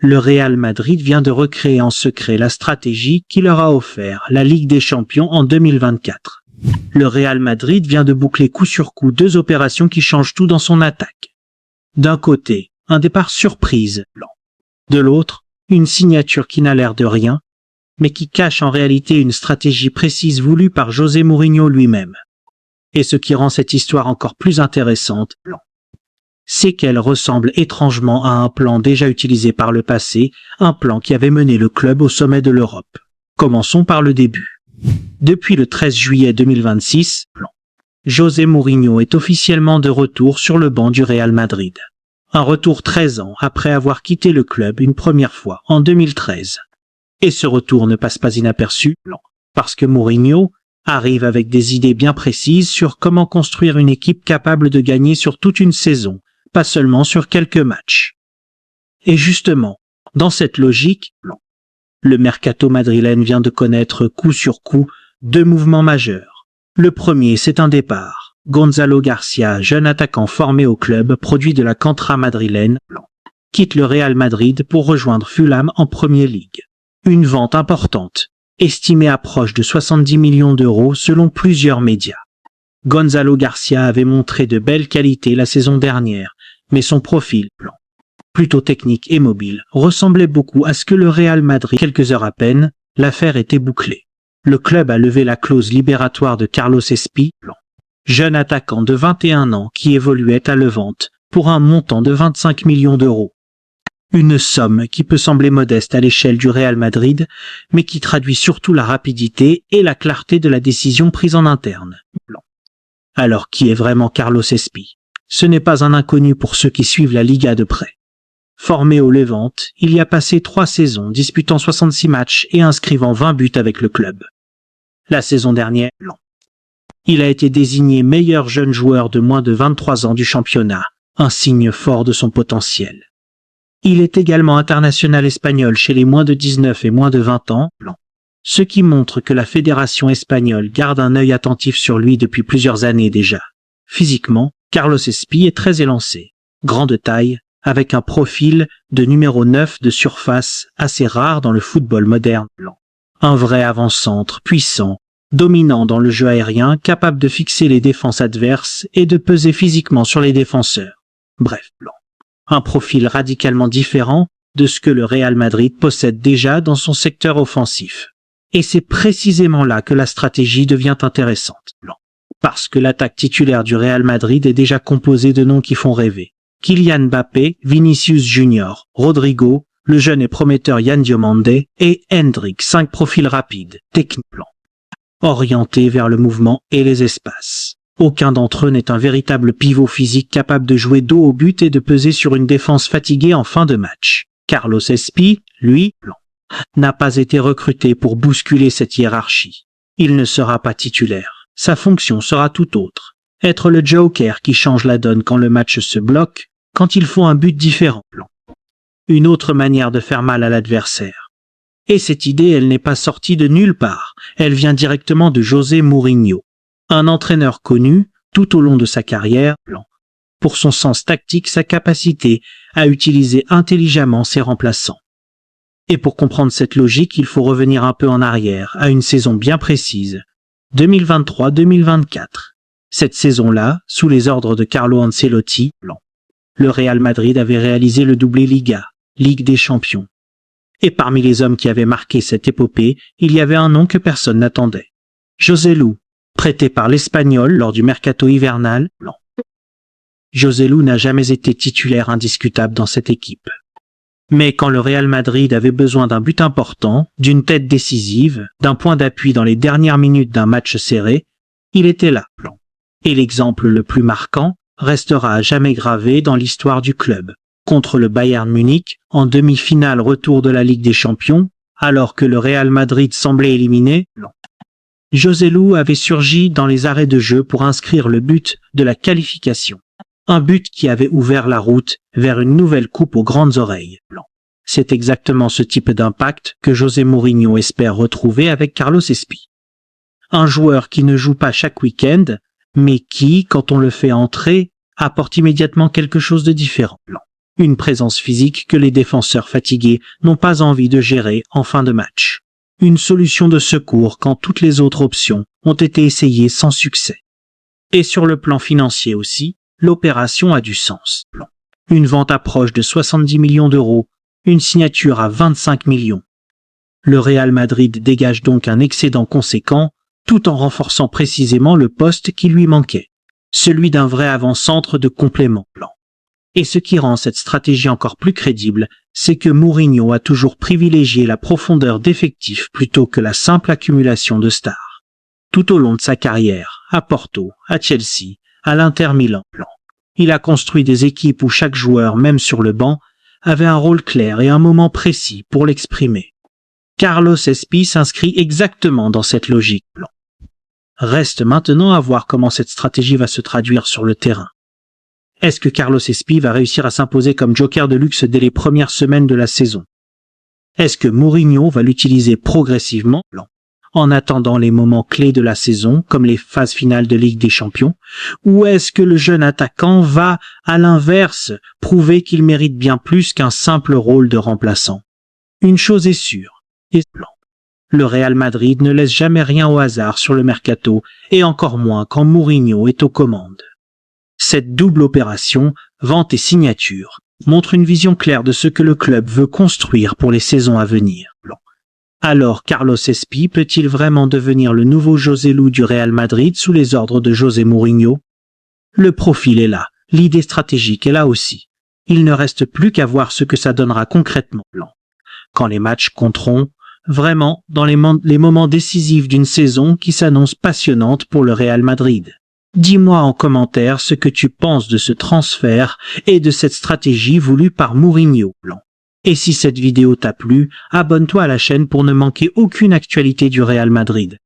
Le Real Madrid vient de recréer en secret la stratégie qui leur a offert la Ligue des Champions en 2024. Le Real Madrid vient de boucler coup sur coup 2 opérations qui changent tout dans son attaque. D'un côté, un départ surprise, de l'autre, une signature qui n'a l'air de rien, mais qui cache en réalité une stratégie précise voulue par José Mourinho lui-même. Et ce qui rend cette histoire encore plus intéressante, c'est qu'elle ressemble étrangement à un plan déjà utilisé par le passé, un plan qui avait mené le club au sommet de l'Europe. Commençons par le début. Depuis le 13 juillet 2026, José Mourinho est officiellement de retour sur le banc du Real Madrid. Un retour 13 ans après avoir quitté le club une première fois en 2013. Et ce retour ne passe pas inaperçu, parce que Mourinho arrive avec des idées bien précises sur comment construire une équipe capable de gagner sur toute une saison, pas seulement sur quelques matchs. Et justement, dans cette logique, le mercato madrilène vient de connaître coup sur coup 2 mouvements majeurs. Le premier, c'est un départ. Gonzalo Garcia, jeune attaquant formé au club, produit de la Cantra madrilène, quitte le Real Madrid pour rejoindre Fulham en Premier League. Une vente importante, estimée à proche de 70 millions d'euros selon plusieurs médias. Gonzalo Garcia avait montré de belles qualités la saison dernière, mais son profil, plutôt technique et mobile, ressemblait beaucoup à ce que le Real Madrid. Quelques heures à peine, l'affaire était bouclée. Le club a levé la clause libératoire de Carlos Espí, jeune attaquant de 21 ans qui évoluait à Levante, pour un montant de 25 millions d'euros. Une somme qui peut sembler modeste à l'échelle du Real Madrid, mais qui traduit surtout la rapidité et la clarté de la décision prise en interne. Alors qui est vraiment Carlos Espí? Ce n'est pas un inconnu pour ceux qui suivent la Liga de près. Formé au Levante, il y a passé 3 saisons, disputant 66 matchs et inscrivant 20 buts avec le club. La saison dernière, il a été désigné meilleur jeune joueur de moins de 23 ans du championnat, un signe fort de son potentiel. Il est également international espagnol chez les moins de 19 et moins de 20 ans, ce qui montre que la fédération espagnole garde un œil attentif sur lui depuis plusieurs années déjà. Physiquement, Carlos Espí est très élancé, grand de taille, avec un profil de numéro 9 de surface assez rare dans le football moderne. Un vrai avant-centre puissant, dominant dans le jeu aérien, capable de fixer les défenses adverses et de peser physiquement sur les défenseurs. Bref, un profil radicalement différent de ce que le Real Madrid possède déjà dans son secteur offensif. Et c'est précisément là que la stratégie devient intéressante. Parce que l'attaque titulaire du Real Madrid est déjà composée de noms qui font rêver. Kylian Mbappé, Vinicius Junior, Rodrigo, le jeune et prometteur Yann Diomandé et Hendrik, 5 profils rapides, techniques, orientés vers le mouvement et les espaces. Aucun d'entre eux n'est un véritable pivot physique capable de jouer dos au but et de peser sur une défense fatiguée en fin de match. Carlos Espí, lui, n'a pas été recruté pour bousculer cette hiérarchie. Il ne sera pas titulaire. Sa fonction sera tout autre. Être le joker qui change la donne quand le match se bloque, quand il faut un but différent. Une autre manière de faire mal à l'adversaire. Et cette idée, elle n'est pas sortie de nulle part. Elle vient directement de José Mourinho, un entraîneur connu tout au long de sa carrière, pour son sens tactique, sa capacité à utiliser intelligemment ses remplaçants. Et pour comprendre cette logique, il faut revenir un peu en arrière, à une saison bien précise, 2023-2024. Cette saison-là, sous les ordres de Carlo Ancelotti, le Real Madrid avait réalisé le doublé Liga, Ligue des Champions. Et parmi les hommes qui avaient marqué cette épopée, il y avait un nom que personne n'attendait. Joselu, prêté par l'Espagnol lors du mercato hivernal, Joselu n'a jamais été titulaire indiscutable dans cette équipe. Mais quand le Real Madrid avait besoin d'un but important, d'une tête décisive, d'un point d'appui dans les dernières minutes d'un match serré, il était là. Et l'exemple le plus marquant restera à jamais gravé dans l'histoire du club. Contre le Bayern Munich, en demi-finale retour de la Ligue des Champions, alors que le Real Madrid semblait éliminé, Joselu avait surgi dans les arrêts de jeu pour inscrire le but de la qualification. Un but qui avait ouvert la route vers une nouvelle coupe aux grandes oreilles. C'est exactement ce type d'impact que José Mourinho espère retrouver avec Carlos Espí. Un joueur qui ne joue pas chaque week-end, mais qui, quand on le fait entrer, apporte immédiatement quelque chose de différent. Une présence physique que les défenseurs fatigués n'ont pas envie de gérer en fin de match. Une solution de secours quand toutes les autres options ont été essayées sans succès. Et sur le plan financier aussi, l'opération a du sens. Une vente approche de 70 millions d'euros, une signature à 25 millions. Le Real Madrid dégage donc un excédent conséquent, tout en renforçant précisément le poste qui lui manquait, celui d'un vrai avant-centre de complément. Et ce qui rend cette stratégie encore plus crédible, c'est que Mourinho a toujours privilégié la profondeur d'effectifs plutôt que la simple accumulation de stars. Tout au long de sa carrière, à Porto, à Chelsea, à l'Inter Milan, il a construit des équipes où chaque joueur, même sur le banc, avait un rôle clair et un moment précis pour l'exprimer. Carlos Espí s'inscrit exactement dans cette logique. Reste maintenant à voir comment cette stratégie va se traduire sur le terrain. Est-ce que Carlos Espí va réussir à s'imposer comme joker de luxe dès les premières semaines de la saison? Est-ce que Mourinho va l'utiliser progressivement, en attendant les moments clés de la saison, comme les phases finales de Ligue des Champions, ou est-ce que le jeune attaquant va, à l'inverse, prouver qu'il mérite bien plus qu'un simple rôle de remplaçant? Une chose est sûre, le Real Madrid ne laisse jamais rien au hasard sur le mercato, et encore moins quand Mourinho est aux commandes. Cette double opération, vente et signature, montre une vision claire de ce que le club veut construire pour les saisons à venir. Alors Carlos Espí peut-il vraiment devenir le nouveau José Lu du Real Madrid sous les ordres de José Mourinho? Le profil est là, l'idée stratégique est là aussi. Il ne reste plus qu'à voir ce que ça donnera concrètement. Quand les matchs compteront, vraiment dans les moments décisifs d'une saison qui s'annonce passionnante pour le Real Madrid. Dis-moi en commentaire ce que tu penses de ce transfert et de cette stratégie voulue par Mourinho. Et si cette vidéo t'a plu, abonne-toi à la chaîne pour ne manquer aucune actualité du Real Madrid.